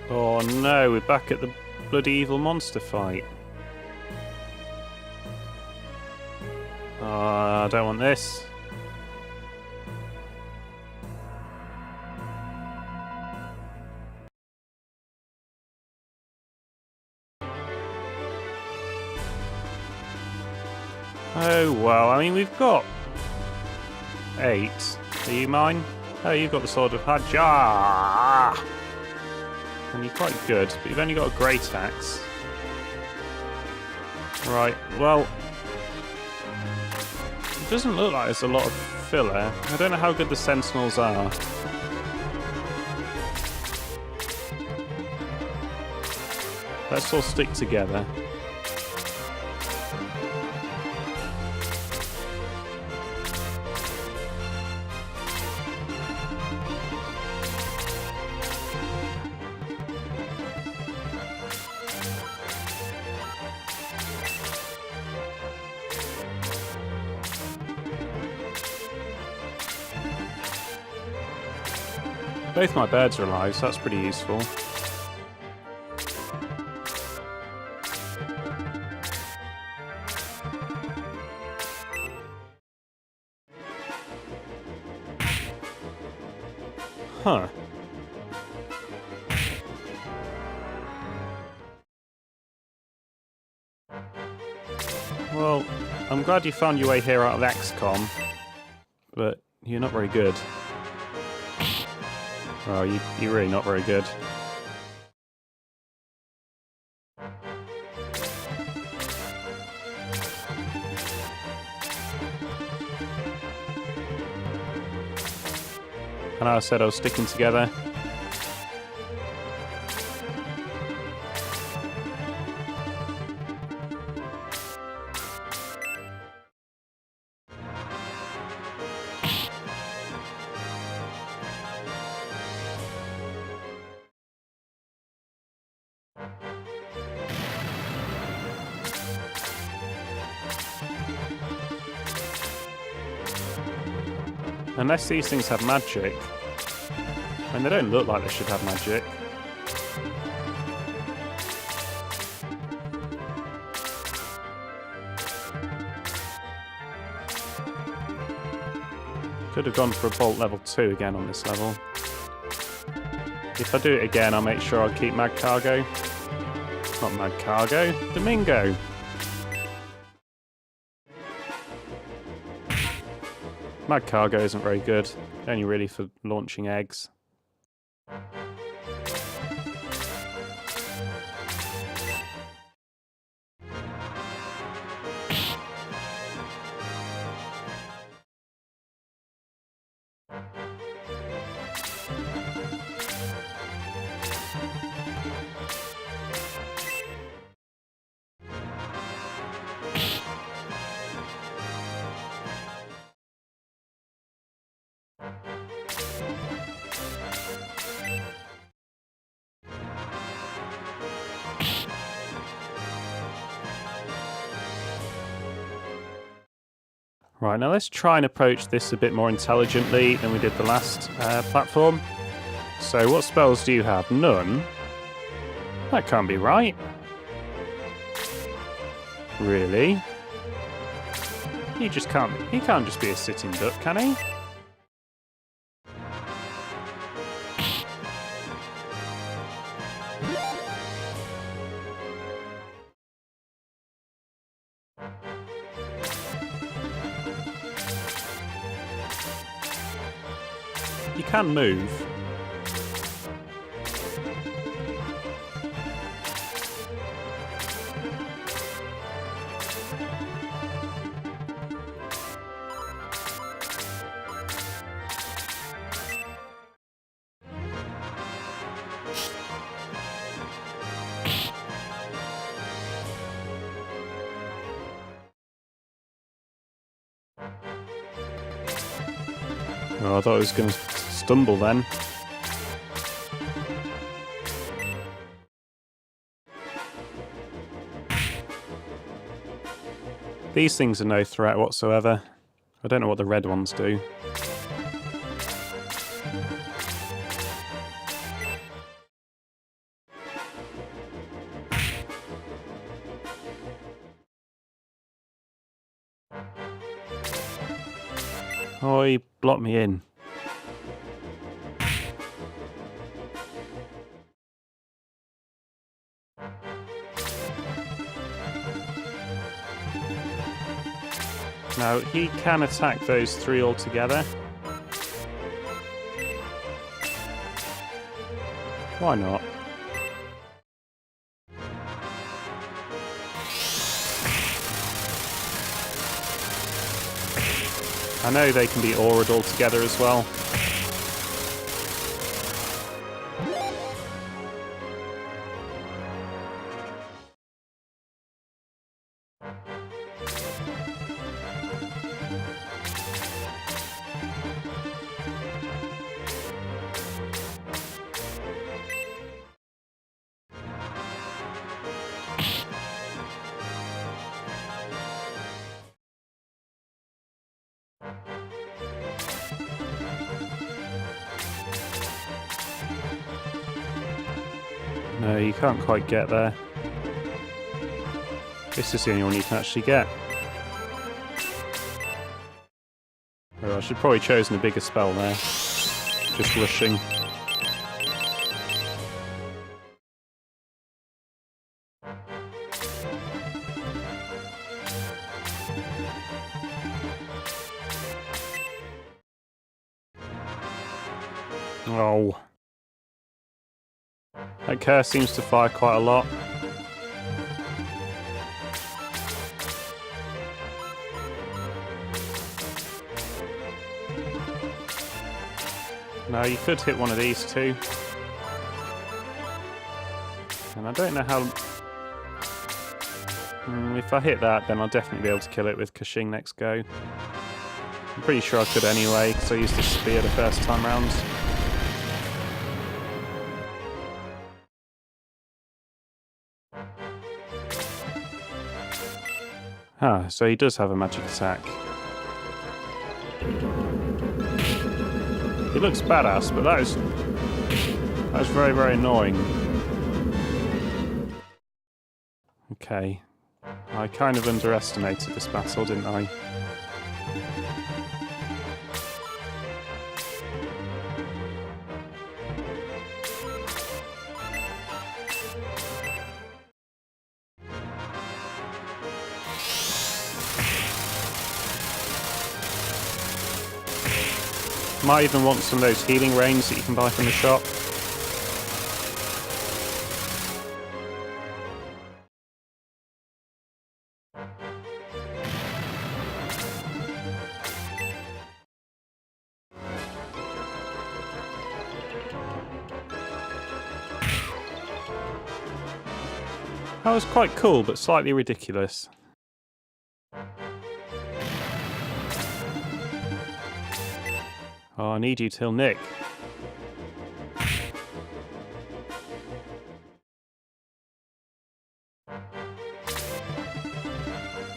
Oh no, we're back at the bloody evil monster fight. I don't want this. Oh well, I mean we've got 8. Are you mine? Oh, you've got the Sword of Hajar! And you're quite good, but you've only got a great axe. Right, well... It doesn't look like there's a lot of filler. I don't know how good the Sentinels are. Let's all stick together. Both my birds are alive, so that's pretty useful. Huh. Well, I'm glad you found your way here out of XCOM, but you're not very good. Oh, you're really not very good. I know I said I was sticking together. Unless these things have magic. And they don't look like they should have magic. Could have gone for a bolt level 2 again on this level. If I do it again, I'll make sure I keep Mad Cargo. Not Mad Cargo, Domingo! Mad Cargo isn't very good, only really for launching eggs. Right, now let's try and approach this a bit more intelligently than we did the last platform. So what spells do you have? None? That can't be right. Really? He can't just be a sitting duck, can he? You can move. Oh, I thought I was going to stumble then. These things are no threat whatsoever. I don't know what the red ones do. Oh, he blocked me in. Now, he can attack those three altogether. Why not? I know they can be auraed all together as well. No, you can't quite get there. This is the only one you can actually get. Oh, I should probably chosen a bigger spell there. Just rushing. Oh. That curse seems to fire quite a lot. No, you could hit one of these too. And I don't know how... if I hit that, then I'll definitely be able to kill it with Kashing next go. I'm pretty sure I could anyway, because I used the spear the first time round. Ah, so he does have a magic attack. He looks badass, but that was very, very annoying. Okay. I kind of underestimated this battle, didn't I? Might even want some of those healing rains that you can buy from the shop. That was quite cool, but slightly ridiculous. Oh, I need you to heal Nick.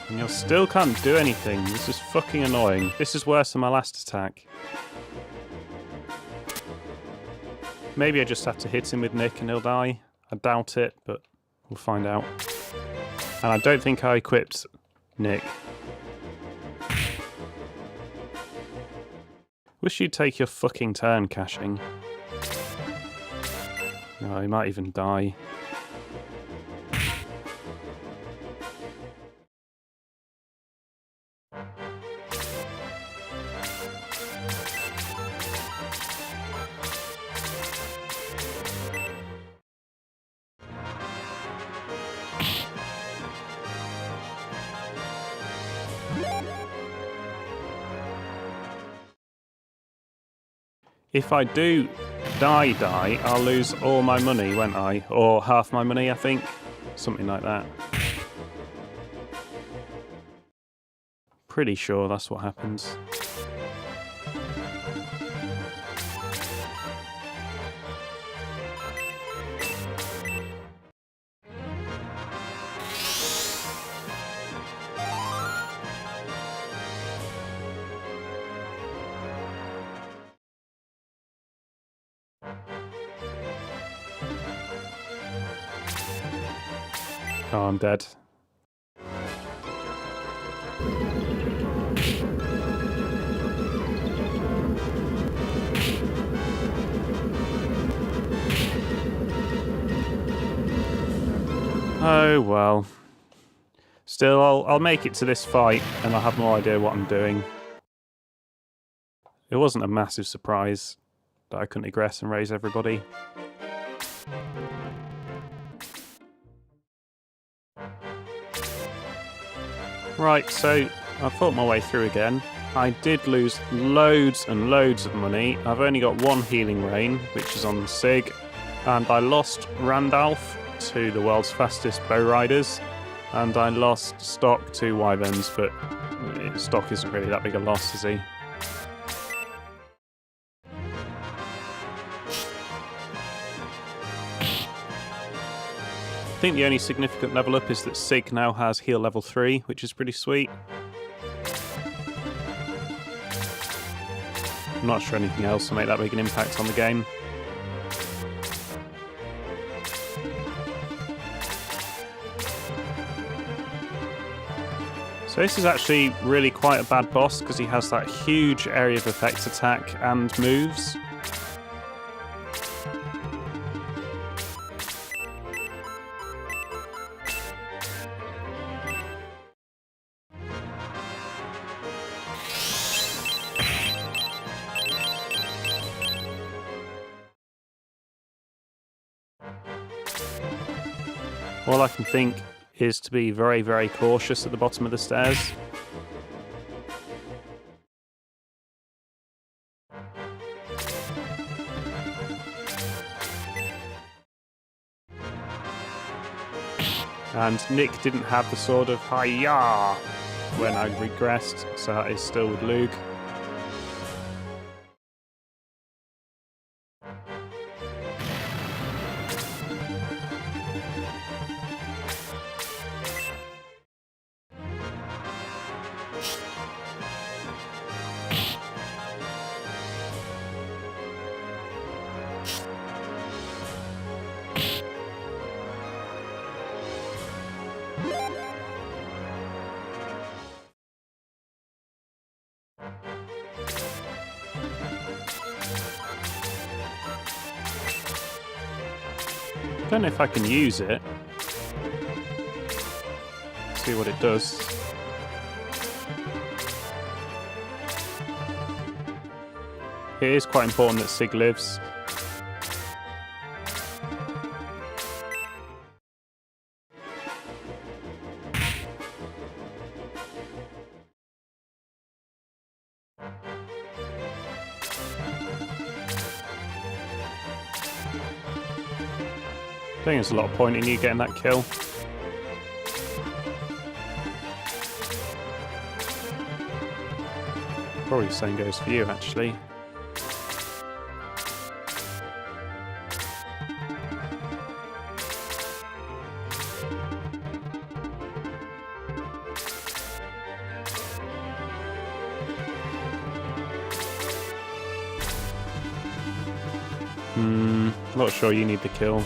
And you still can't do anything. This is fucking annoying. This is worse than my last attack. Maybe I just have to hit him with Nick and he'll die. I doubt it, but we'll find out. And I don't think I equipped Nick. Wish you'd take your fucking turn, Caching. No, he might even die. If I do die, I'll lose all my money, won't I? Or half my money, I think. Something like that. Pretty sure that's what happens. Oh, I'm dead. Oh well. Still, I'll make it to this fight, and I'll have no idea what I'm doing. It wasn't a massive surprise that I couldn't egress and raise everybody. Right, so I fought my way through again. I did lose loads and loads of money. I've only got one healing rain, which is on Sig, and I lost Randolph to the world's fastest bow riders, and I lost Stock to Wyverns, but Stock isn't really that big a loss, is he? I think the only significant level up is that Sig now has heal level 3, which is pretty sweet. I'm not sure anything else will make that big an impact on the game. So this is actually really quite a bad boss because he has that huge area of effect attack and moves. All I can think is to be very, very cautious at the bottom of the stairs. And Nick didn't have the sword of Hi-ya when I regressed, so that is still with Luke. I don't know if I can use it. See what it does. It is quite important that Sig lives. I think there's a lot of point in you getting that kill. Probably the same goes for you, actually. Not sure you need the kill.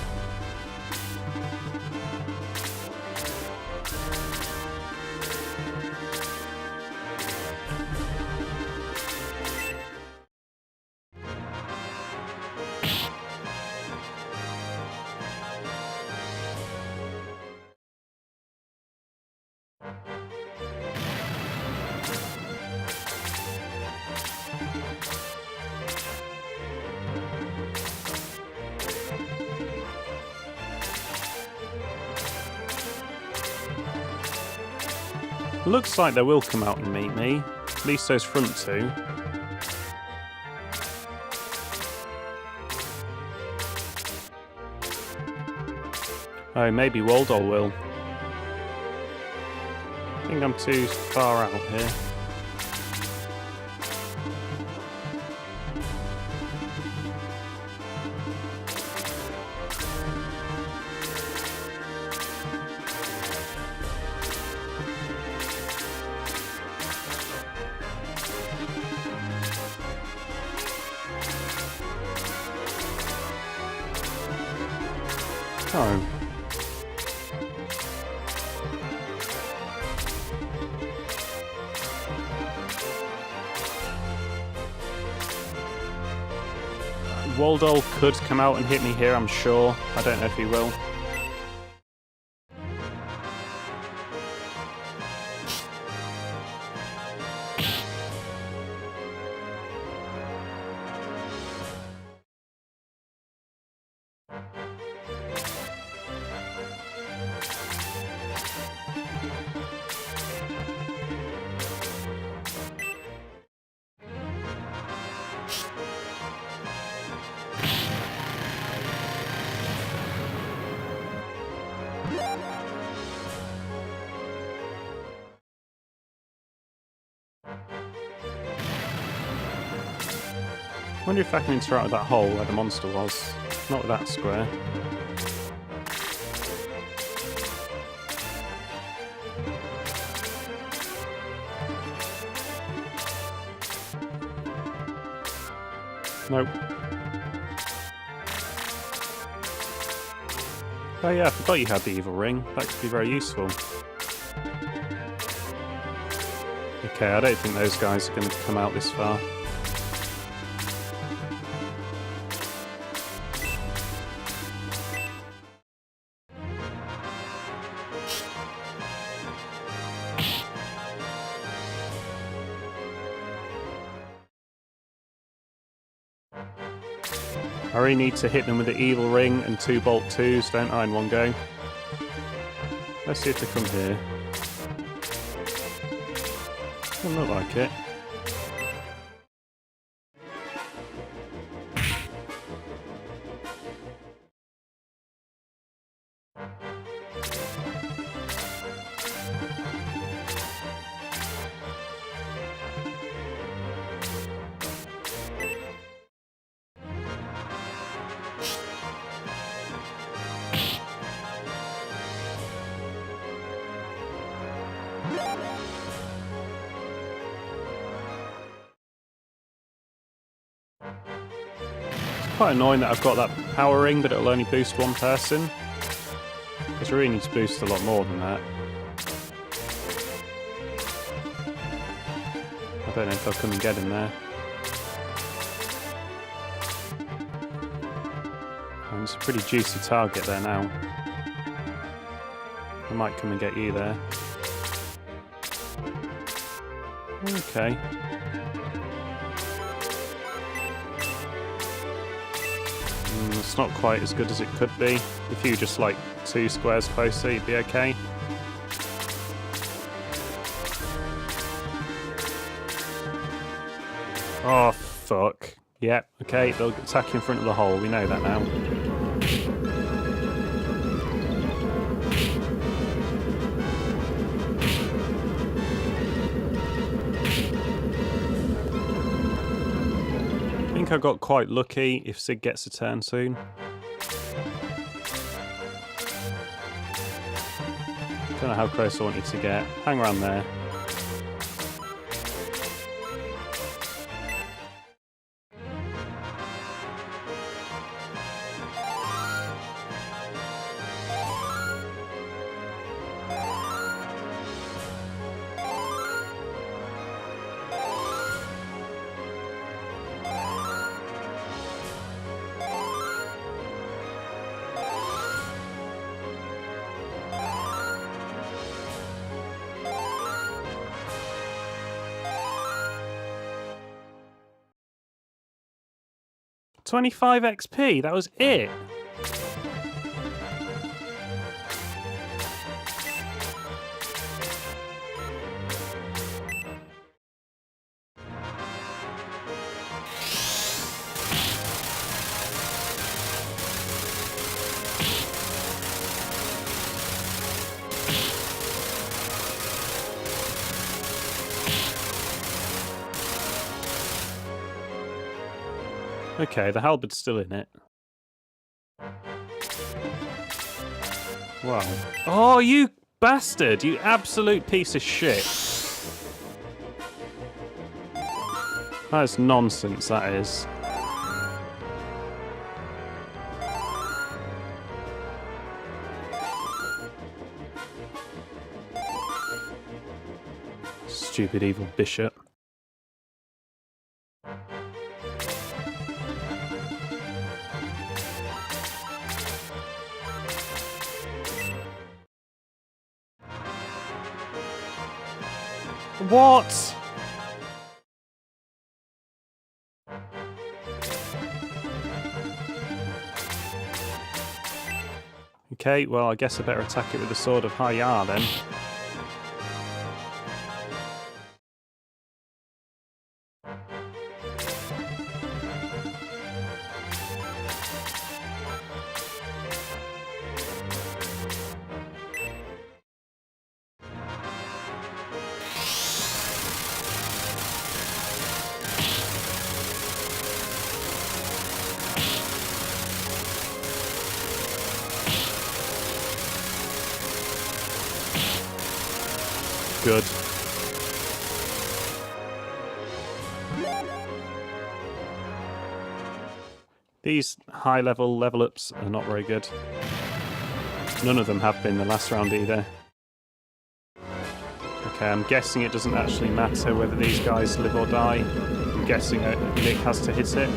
Looks like they will come out and meet me. At least those front two. Oh, maybe Woldol will. I think I'm too far out here. Oh. Woldol could come out and hit me here, I'm sure. I don't know if he will. Wonder if I can interact with that hole where the monster was. Not with that square. Nope. Oh yeah, I forgot you had the evil ring. That could be very useful. Okay, I don't think those guys are going to come out this far. I really need to hit them with the evil ring and 2 bolt 2s, don't I, in one go? Let's see if they come here. Doesn't look like it. Quite annoying that I've got that power ring, but it'll only boost one person. Because we really need to boost a lot more than that. I don't know if I'll come and get him there. And it's a pretty juicy target there now. I might come and get you there. Okay. It's not quite as good as it could be. If you just like 2 squares closer, you'd be okay. Oh, fuck. Yep, okay, they'll attack in front of the hole. We know that now. I think I got quite lucky if Sig gets a turn soon. Don't know how close I want you to get. Hang around there. $25 XP, that was it. Okay, the halberd's still in it. Wow. Oh, you bastard! You absolute piece of shit. That's nonsense, that is. Stupid evil bishop. What? Okay, well, I guess I better attack it with the Sword of Hayar then. good. These high-level level-ups are not very good. None of them have been the last round either. Okay, I'm guessing it doesn't actually matter whether these guys live or die. I'm guessing Nick has to hit it.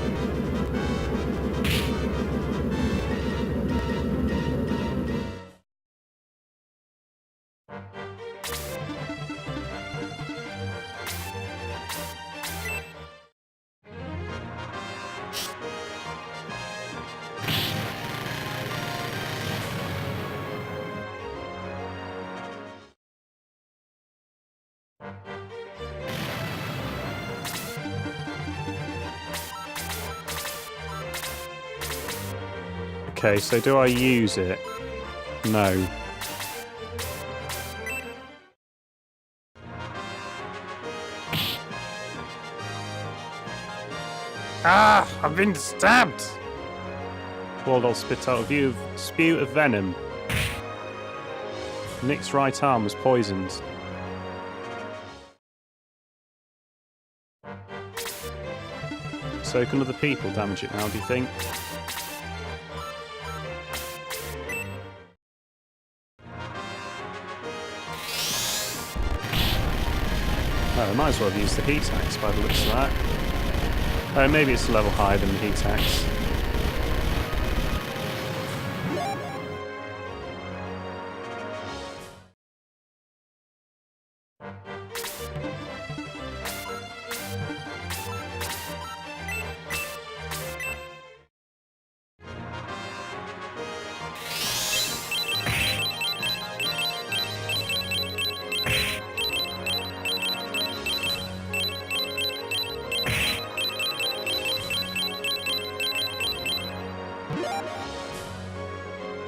Okay, so do I use it? No. Ah! I've been stabbed! Waldol spit out a spew of venom. Nick's right arm was poisoned. So can other people damage it now, do you think? Oh, I might as well have used the heat axe by the looks of that. Oh, maybe it's a level higher than the heat axe.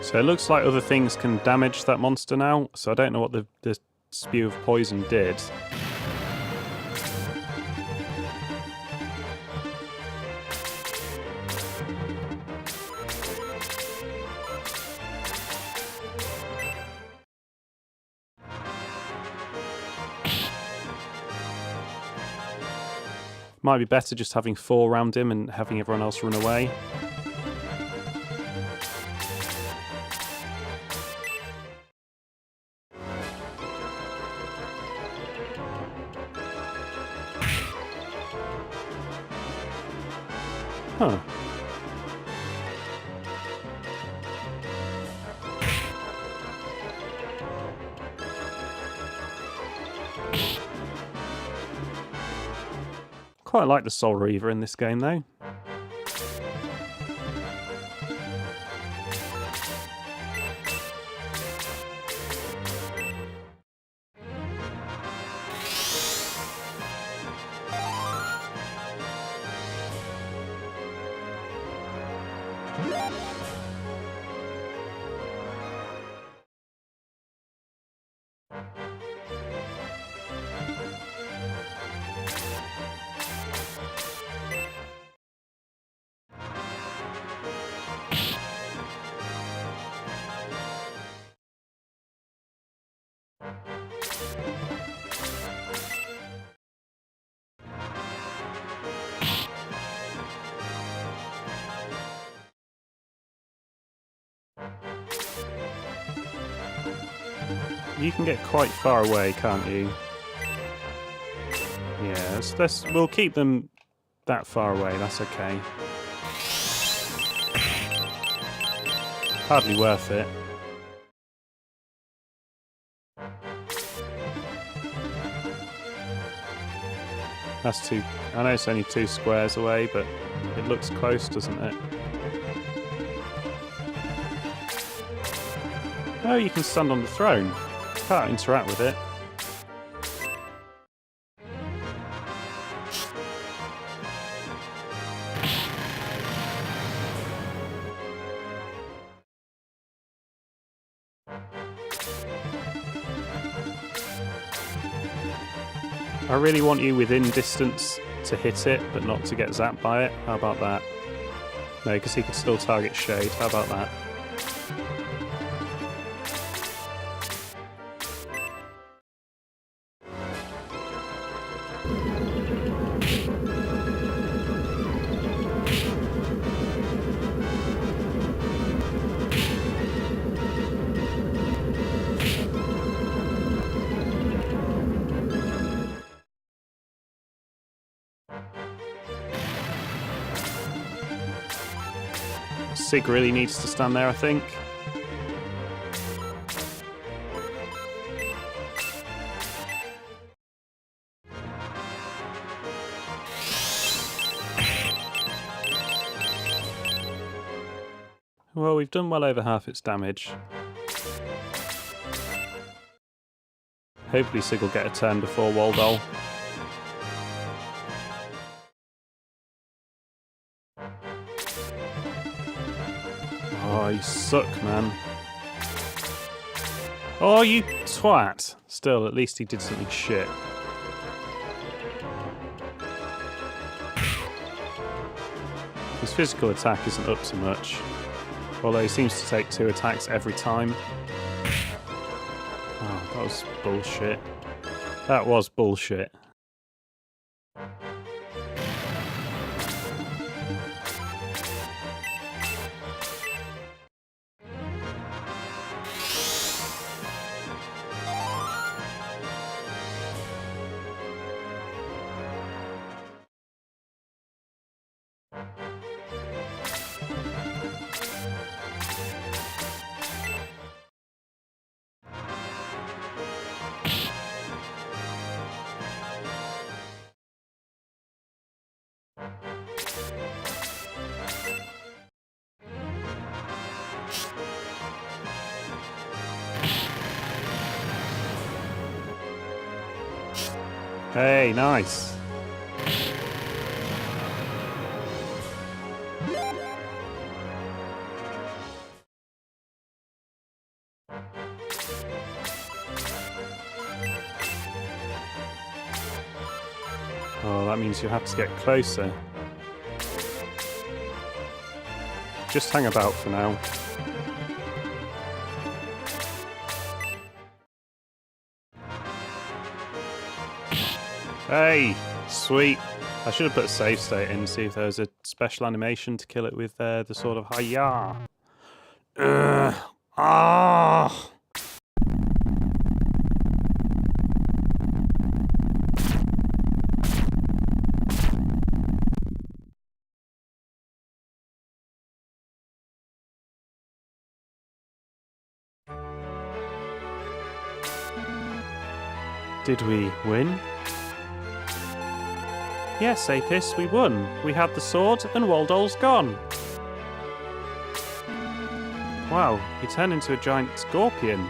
So it looks like other things can damage that monster now, so I don't know what the spew of poison did. Might be better just having 4 around him and having everyone else run away. Huh. Quite like the Soul Reaver in this game, though. You can get quite far away, can't you? Yeah, we'll keep them that far away, that's okay. Hardly worth it. That's two. I know it's only 2 squares away, but it looks close, doesn't it? Oh, you can stand on the throne. Can't interact with it. I really want you within distance to hit it, but not to get zapped by it. How about that? No, because he could still target Shade. How about that? Sig really needs to stand there, I think. Well, we've done well over half its damage. Hopefully Sig will get a turn before Waldol. Oh, you suck, man. Oh, you twat. Still, at least he did something shit. His physical attack isn't up so much. Although he seems to take 2 attacks every time. Oh, that was bullshit. That was bullshit. Hey, nice. Oh, that means you'll have to get closer. Just hang about for now. Hey, sweet. I should have put a save state in to see if there was a special animation to kill it with the sort of hi-ya. Ah. Did we win? Yes, Apis, we won. We had the sword and Waldol's gone. Wow, he turned into a giant scorpion.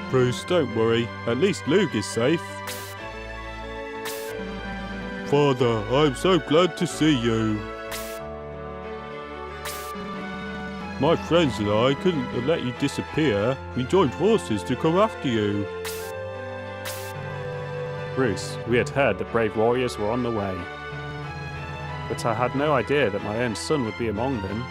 Bruce, don't worry. At least Luke is safe. Father, I'm so glad to see you. My friends and I couldn't let you disappear. We joined forces to come after you. Bruce, we had heard that brave warriors were on the way. But I had no idea that my own son would be among them.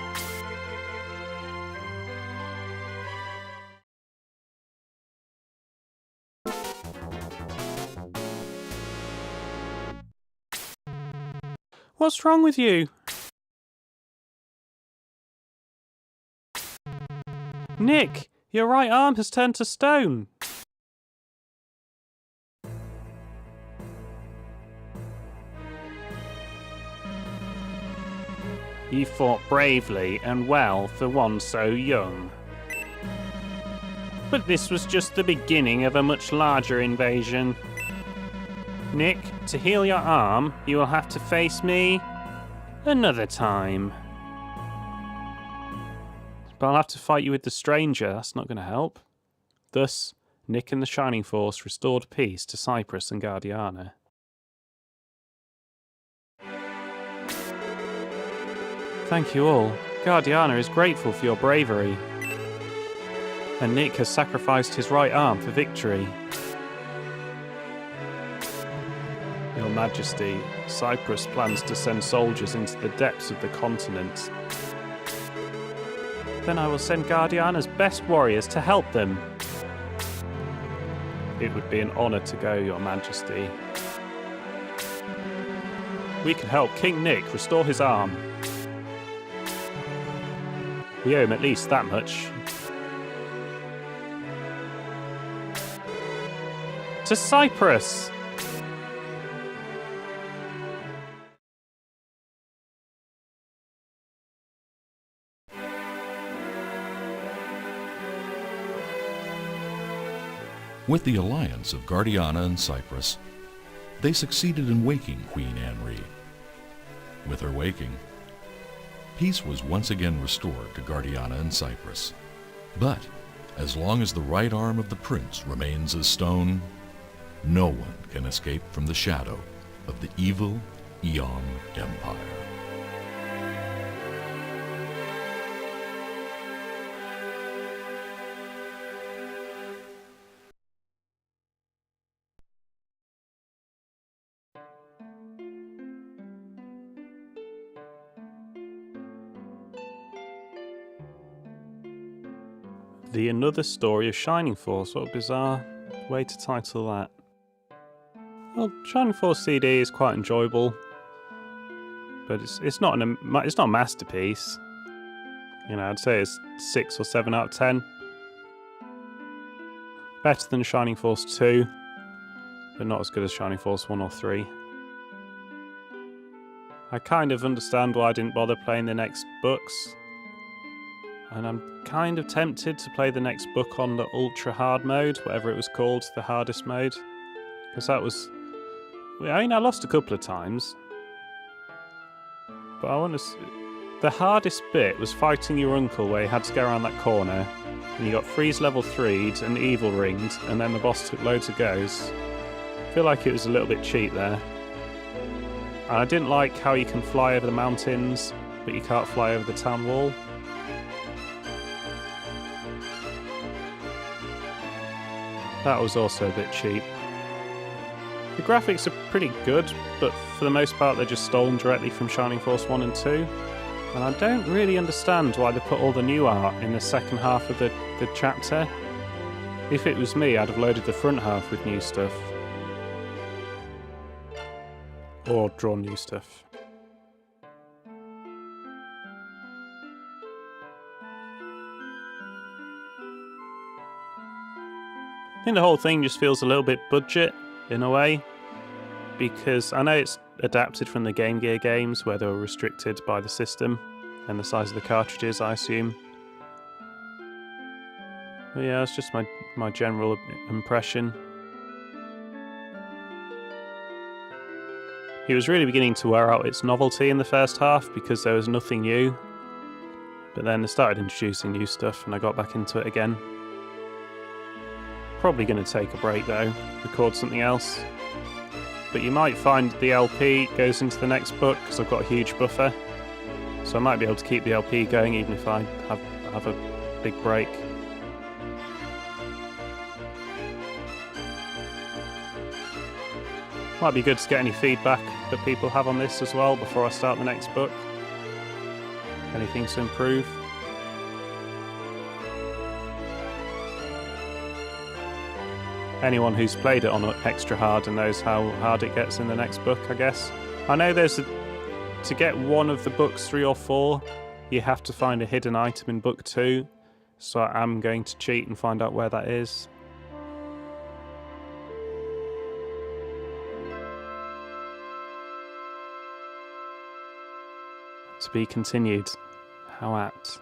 What's wrong with you? Nick, your right arm has turned to stone. You fought bravely and well for one so young. But this was just the beginning of a much larger invasion. Nick, to heal your arm, you will have to face me another time. But I'll have to fight you with the stranger, that's not going to help. Thus, Nick and the Shining Force restored peace to Cyprus and Guardiana. Thank you all. Guardiana is grateful for your bravery. And Nick has sacrificed his right arm for victory. Your Majesty, Cyprus plans to send soldiers into the depths of the continent. Then I will send Guardiana's best warriors to help them. It would be an honor to go, Your Majesty. We can help King Nick restore his arm. We owe him at least that much. To Cyprus! With the alliance of Guardiana and Cyprus, they succeeded in waking Queen Anri. With her waking, peace was once again restored to Guardiana and Cyprus. But as long as the right arm of the prince remains as stone, no one can escape from the shadow of the evil Eon Empire. The Another Story of Shining Force. What a bizarre way to title that. Well, Shining Force CD is quite enjoyable, but it's not a masterpiece. You know, I'd say it's 6 or 7 out of 10. Better than Shining Force 2, but not as good as Shining Force 1 or 3. I kind of understand why I didn't bother playing the next books. And I'm kind of tempted to play the next book on the ultra hard mode, whatever it was called, the hardest mode. Because that was... I mean, I lost a couple of times. But I want to... The hardest bit was fighting your uncle, where you had to go around that corner. And you got freeze level 3'd and evil ringed, and then the boss took loads of goes. I feel like it was a little bit cheap there. And I didn't like how you can fly over the mountains, but you can't fly over the town wall. That was also a bit cheap. The graphics are pretty good, but for the most part they're just stolen directly from Shining Force 1 and 2. And I don't really understand why they put all the new art in the second half of the chapter. If it was me, I'd have loaded the front half with new stuff. Or drawn new stuff. I think the whole thing just feels a little bit budget, in a way, because I know it's adapted from the Game Gear games, where they were restricted by the system and the size of the cartridges, I assume. But yeah, it's just my general impression. It was really beginning to wear out its novelty in the first half, because there was nothing new. But then they started introducing new stuff, and I got back into it again. Probably going to take a break though, record something else. But you might find the LP goes into the next book, because I've got a huge buffer. So I might be able to keep the LP going even if I have a big break. Might be good to get any feedback that people have on this as well before I start the next book. Anything to improve. Anyone who's played it on extra hard and knows how hard it gets in the next book, I guess. I know to get one of the books 3 or 4, you have to find a hidden item in book 2, so I am going to cheat and find out where that is. To be continued. How apt.